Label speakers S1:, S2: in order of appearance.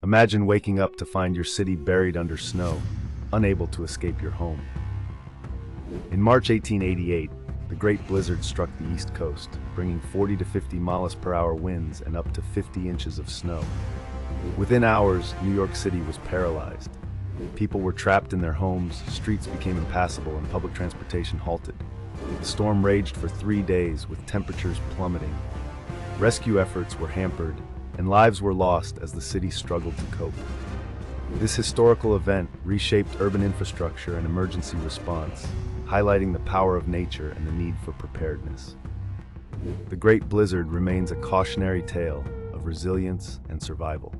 S1: Imagine waking up to find your city buried under snow, unable to escape your home. In March 1888, the Great Blizzard struck the East Coast, bringing 40 to 50 miles per hour winds and up to 50 inches of snow. Within hours, New York City was paralyzed. People were trapped in their homes, streets became impassable, and public transportation halted. The storm raged for 3 days, with temperatures plummeting. Rescue efforts were hampered, and lives were lost as the city struggled to cope. This historical event reshaped urban infrastructure and emergency response, highlighting the power of nature and the need for preparedness. The Great Blizzard remains a cautionary tale of resilience and survival.